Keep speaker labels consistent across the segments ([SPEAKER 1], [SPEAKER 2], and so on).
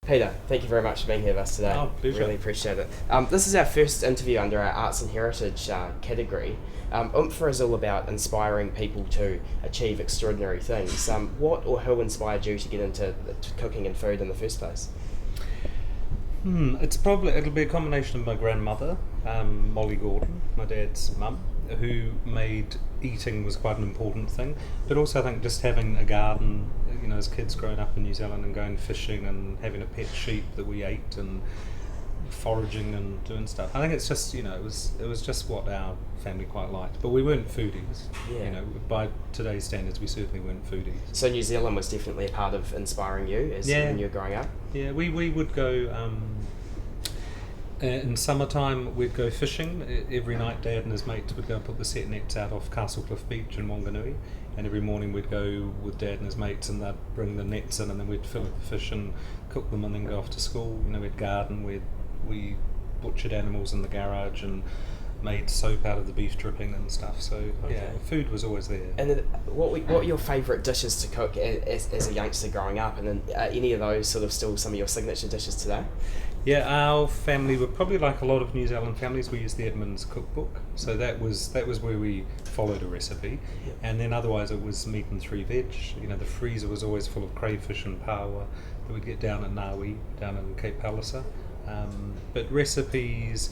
[SPEAKER 1] Peter, thank you very much for being here with us today.
[SPEAKER 2] Oh, pleasure.
[SPEAKER 1] Really appreciate it. This is our first interview under our Arts and Heritage category. Oompha is all about inspiring people to achieve extraordinary things. What or who inspired you to get into cooking and food in the first place?
[SPEAKER 2] It'll be a combination of my grandmother, Molly Gordon, my dad's mum, who made eating was quite an important thing, but also I think just having a garden, as kids growing up in New Zealand and going fishing and having a pet sheep that we ate and foraging and doing stuff. I think it's just, it was just what our family quite liked, but we weren't foodies.
[SPEAKER 1] Yeah.
[SPEAKER 2] By today's standards, we certainly weren't foodies.
[SPEAKER 1] So New Zealand was definitely a part of inspiring you when you were growing up?
[SPEAKER 2] Yeah, we would go, in summertime we'd go fishing. Every night Dad and his mates would go and put the set nets out off Castlecliff Beach in Wanganui, and every morning we'd go with Dad and his mates and they'd bring the nets in and then we'd fill up the fish and cook them and then go off to school. We'd garden, we butchered animals in the garage and made soap out of the beef dripping and stuff. So food was always there.
[SPEAKER 1] And then what were your favourite dishes to cook as a youngster growing up, and then any of those sort of still some of your signature dishes today?
[SPEAKER 2] Yeah, our family were probably like a lot of New Zealand families. We used the Edmonds cookbook, so that was where we followed a recipe, and then otherwise it was meat and three veg. The freezer was always full of crayfish and paua that we'd get down at Ngawi, down in Cape Palliser. But recipes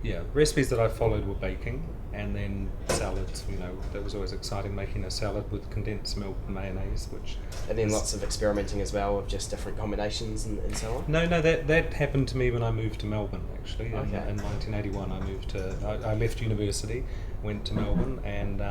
[SPEAKER 2] that I followed were baking, and then salads. That was always exciting, making a salad with condensed milk and mayonnaise,
[SPEAKER 1] and then lots of experimenting as well with just different combinations and so on.
[SPEAKER 2] No, that happened to me when I moved to Melbourne. Actually,
[SPEAKER 1] Okay.
[SPEAKER 2] In 1981, I left university, went to Melbourne, and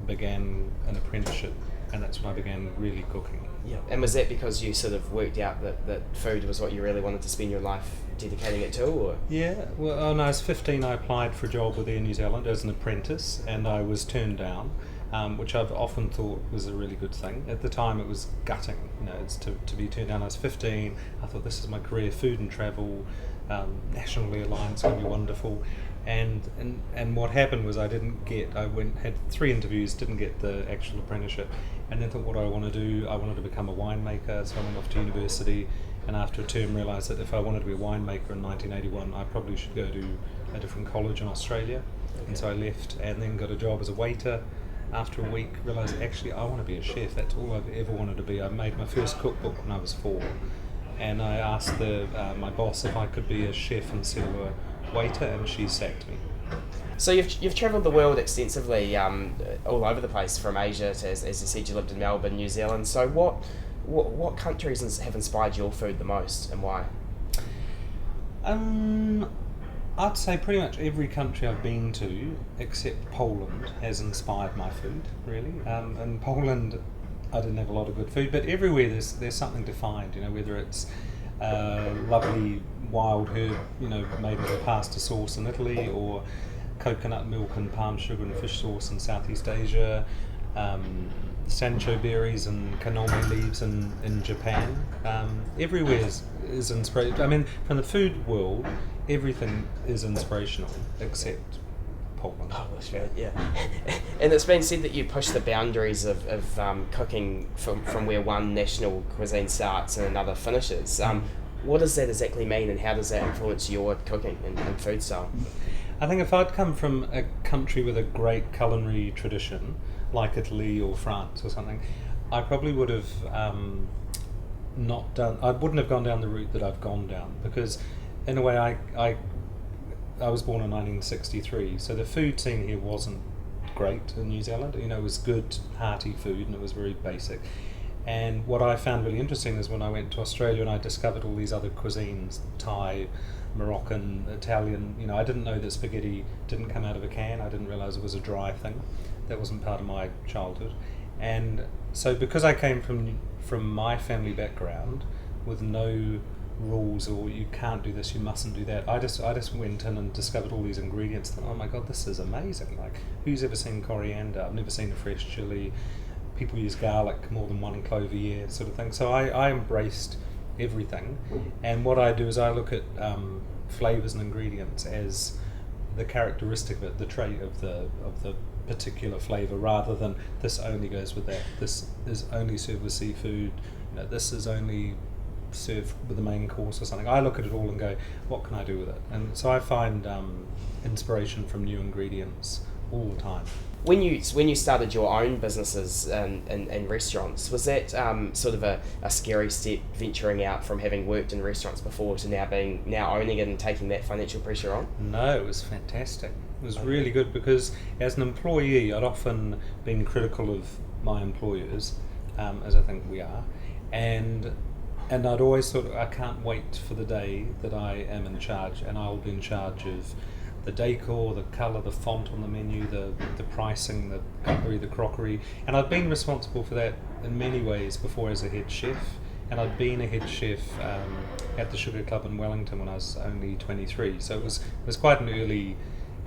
[SPEAKER 2] began an apprenticeship, and that's when I began really cooking.
[SPEAKER 1] Yeah. And was that because you sort of worked out that food was what you really wanted to spend your life dedicating it to, or?
[SPEAKER 2] Yeah, well, when I was 15, I applied for a job with Air New Zealand as an apprentice, and I was turned down, which I've often thought was a really good thing. At the time, it was gutting, it's to be turned down. I was 15, I thought this is my career, food and travel, nationally aligned, it's going to be wonderful. And what happened was I had 3 interviews, didn't get the actual apprenticeship, and then thought, what do I want to do? I wanted to become a winemaker, so I went off to university, and after a term realised that if I wanted to be a winemaker in 1981, I probably should go to a different college in Australia. Okay. And so I left and then got a job as a waiter. After a week, realised actually I want to be a chef. That's all I've ever wanted to be. I made my first cookbook when I was 4, and I asked my boss if I could be a chef instead of a waiter, and she sacked me.
[SPEAKER 1] So you've travelled the world extensively, all over the place, from Asia to, as you said, you lived in Melbourne, New Zealand. So what countries have inspired your food the most, and why?
[SPEAKER 2] I'd say pretty much every country I've been to, except Poland, has inspired my food, really. In Poland, I didn't have a lot of good food, but everywhere there's something to find, whether it's lovely wild herb, made with a pasta sauce in Italy, or coconut milk and palm sugar and fish sauce in Southeast Asia, sancho berries and kanome leaves in Japan. Everywhere is inspiration. I mean, from the food world, everything is inspirational except Poland.
[SPEAKER 1] Oh, that's right, yeah. And it's been said that you push the boundaries of cooking from where one national cuisine starts and another finishes. What does that exactly mean, and how does that influence your cooking and food style?
[SPEAKER 2] I think if I'd come from a country with a great culinary tradition, like Italy or France or something, I probably would have I wouldn't have gone down the route that I've gone down, because in a way I was born in 1963, so the food scene here wasn't great in New Zealand. It was good, hearty food, and it was very basic. And what I found really interesting is when I went to Australia and I discovered all these other cuisines, Thai, Moroccan, Italian. I didn't know that spaghetti didn't come out of a can. I didn't realise it was a dry thing. That wasn't part of my childhood. And so because I came from my family background with no rules, or you can't do this, you mustn't do that, I just went in and discovered all these ingredients and thought, oh my god, this is amazing. Like, who's ever seen coriander? I've never seen a fresh chilli. People use garlic more than 1 clove a year, sort of thing. So I embraced everything, and what I do is I look at flavours and ingredients as the characteristic of it, the trait of the particular flavour, rather than this only goes with that, this is only served with seafood, this is only serve with the main course or something. I look at it all and go, what can I do with it? And so I find inspiration from new ingredients all the time.
[SPEAKER 1] When you started your own businesses and restaurants, was that sort of a scary step, venturing out from having worked in restaurants before to now owning it and taking that financial pressure on?
[SPEAKER 2] No, it was fantastic. It was really good, because as an employee I'd often been critical of my employers, as I think we are, and I'd always thought, I can't wait for the day that I am in charge, and I'll be in charge of the decor, the colour, the font on the menu, the pricing, the cutlery, the crockery. And I'd been responsible for that in many ways before as a head chef. And I'd been a head chef at the Sugar Club in Wellington when I was only 23. So it was quite an early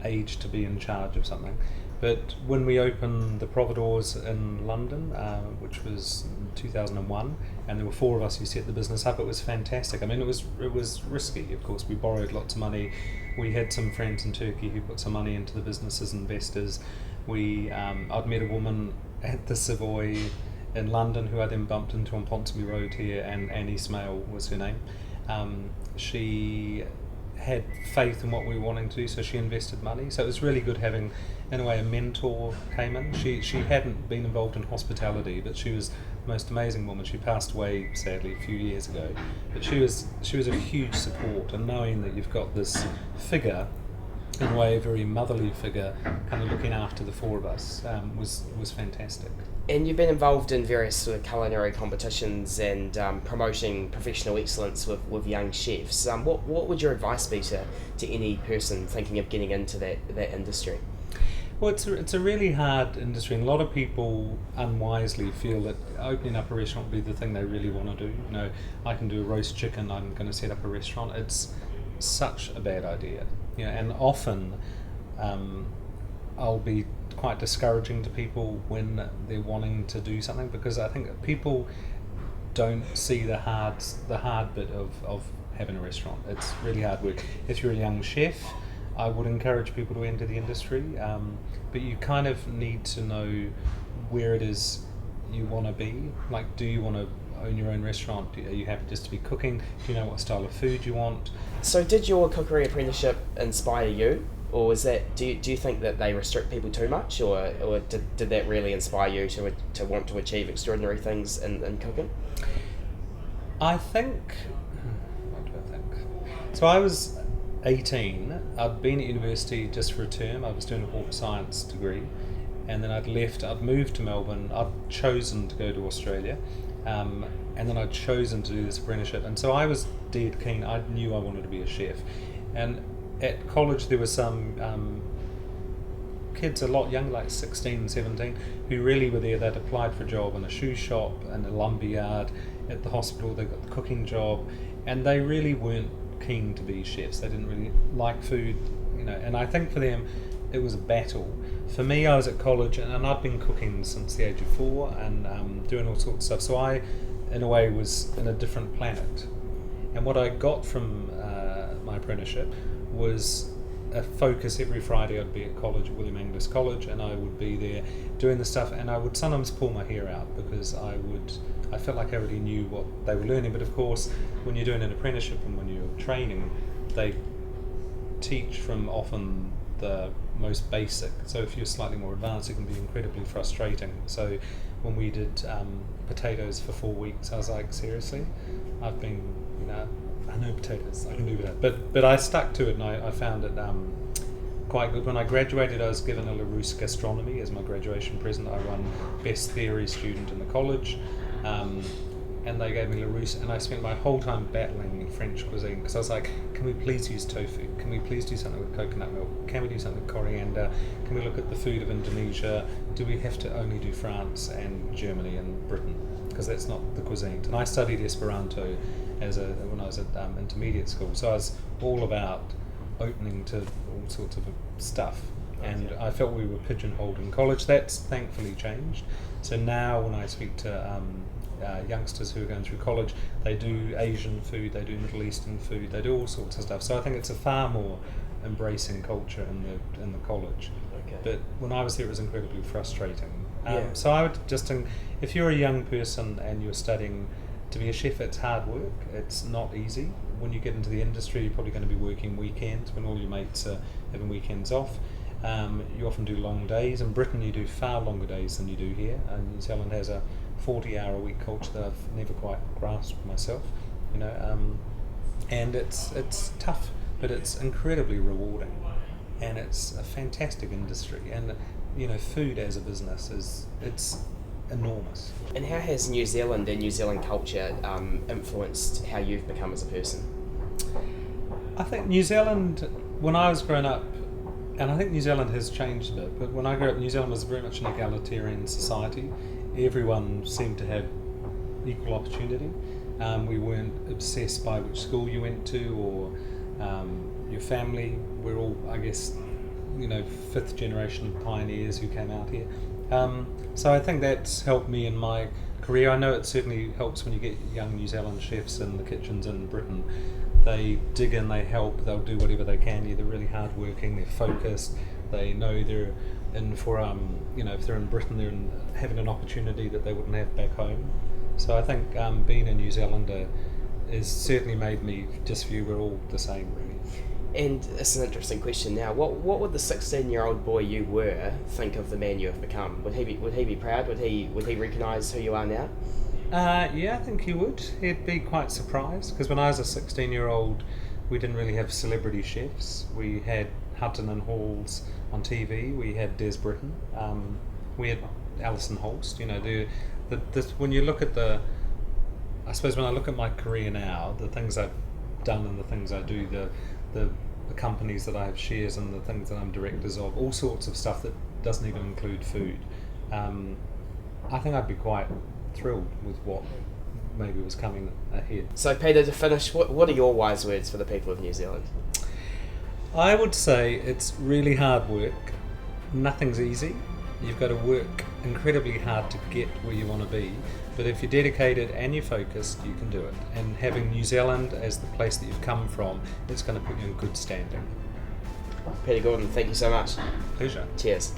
[SPEAKER 2] age to be in charge of something. But when we opened the Providores in London, which was in 2001, and there were 4 of us who set the business up, it was fantastic. I mean, it was risky, of course. We borrowed lots of money. We had some friends in Turkey who put some money into the business as investors. I'd met a woman at the Savoy in London who I then bumped into on Ponsonby Road here, and Annie Smale was her name. She had faith in what we were wanting to do, so she invested money. So it was really good having, in a way, a mentor came in. She hadn't been involved in hospitality, but she was the most amazing woman. She passed away sadly a few years ago, but she was a huge support. And knowing that you've got this figure, in a way a very motherly figure, kind of looking after the 4 of us, was fantastic.
[SPEAKER 1] And you've been involved in various sort of culinary competitions and promoting professional excellence with young chefs. What would your advice be to any person thinking of getting into that industry?
[SPEAKER 2] Well, it's a really hard industry, and a lot of people unwisely feel that opening up a restaurant would be the thing they really want to do. You know, I can do a roast chicken, I'm going to set up a restaurant. It's such a bad idea. You know, and often I'll be quite discouraging to people when they're wanting to do something, because I think people don't see the hard bit of having a restaurant. It's really hard work. If you're a young chef, I would encourage people to enter the industry, but you kind of need to know where it is you want to be. Like, do you want to own your own restaurant? Are you happy just to be cooking? Do you know what style of food you want?
[SPEAKER 1] So did your cookery apprenticeship inspire you? Or was that, do you think that they restrict people too much, or did that really inspire you to want to achieve extraordinary things in cooking?
[SPEAKER 2] What do I think? So I was 18, I'd been at university just for a term. I was doing a hort science degree, and then I'd moved to Melbourne. I'd chosen to go to Australia, and then I'd chosen to do this apprenticeship, and so I was dead keen. I knew I wanted to be a chef. And at college there were some kids a lot young, like 16, 17, who really were there. They'd applied for a job in a shoe shop, in a lumber yard, at the hospital. They got the cooking job, and they really weren't keen to be chefs. They didn't really like food, you know. And I think for them it was a battle. For me, I was at college, and I'd been cooking since the age of 4, and doing all sorts of stuff. So I, in a way, was in a different planet. And what I got from my apprenticeship was a focus. Every Friday I'd be at college, at William Angus College, and I would be there doing the stuff, and I would sometimes pull my hair out, because I felt like I already knew what they were learning. But of course, when you're doing an apprenticeship and when you're training, they teach from often the most basic. So if you're slightly more advanced, it can be incredibly frustrating. So when we did potatoes for 4 weeks, I was like, seriously? I've been, you know, I know potatoes, I can do that. But I stuck to it, and I found it quite good. When I graduated, I was given a Larousse Gastronomy as my graduation present. I won Best Theory Student in the college, and they gave me Larousse, and I spent my whole time battling French cuisine, because I was like, can we please use tofu? Can we please do something with coconut milk? Can we do something with coriander? Can we look at the food of Indonesia? Do we have to only do France and Germany and Britain? Because that's not the cuisine. And I studied Esperanto when I was at intermediate school, so I was all about opening to all sorts of stuff, and I felt we were pigeonholed in college. That's thankfully changed. So now when I speak to youngsters who are going through college, they do Asian food, they do Middle Eastern food, they do all sorts of stuff. So I think it's a far more embracing culture in the college.
[SPEAKER 1] Okay.
[SPEAKER 2] But when I was there, it was incredibly frustrating. So I would just, if you're a young person and you're studying to be a chef, it's hard work. It's not easy. When you get into the industry, you're probably going to be working weekends when all your mates are having weekends off. You often do long days. In Britain, you do far longer days than you do here. New Zealand has a 40-hour-a-week culture that I've never quite grasped myself. And it's tough, but it's incredibly rewarding, and it's a fantastic industry. And food as a business it's enormous.
[SPEAKER 1] And how has New Zealand and New Zealand culture influenced how you've become as a person?
[SPEAKER 2] I think New Zealand, when I was growing up, and I think New Zealand has changed a bit, but when I grew up, New Zealand was very much an egalitarian society. Everyone seemed to have equal opportunity. We weren't obsessed by which school you went to or your family. We're all, I guess, fifth generation pioneers who came out here. So I think that's helped me in my career. I know it certainly helps when you get young New Zealand chefs in the kitchens in Britain. They dig in, they help, they'll do whatever they can. They're really hardworking, they're focused, they know they're in for, if they're in Britain, they're having an opportunity that they wouldn't have back home. So I think being a New Zealander has certainly made me just view we're all the same, really.
[SPEAKER 1] And it's an interesting question now. What would the 16-year-old boy you were think of the man you have become? Would he be proud? Would he recognise who you are now?
[SPEAKER 2] Yeah, I think he would. He'd be quite surprised, because when I was a 16-year-old, we didn't really have celebrity chefs. We had Hutton and Halls on TV. We had Des Britton. We had Alison Holst. When you look at I suppose when I look at my career now, the things I've done and the things I do, the companies that I have shares in, the things that I'm directors of, all sorts of stuff that doesn't even include food. I think I'd be quite thrilled with what maybe was coming ahead.
[SPEAKER 1] So Peter, to finish, what are your wise words for the people of New Zealand?
[SPEAKER 2] I would say it's really hard work. Nothing's easy. You've got to work incredibly hard to get where you want to be, but if you're dedicated and you're focused, you can do it. And having New Zealand as the place that you've come from, it's going to put you in good standing.
[SPEAKER 1] Peter Gordon, thank you so much.
[SPEAKER 2] Pleasure.
[SPEAKER 1] Cheers.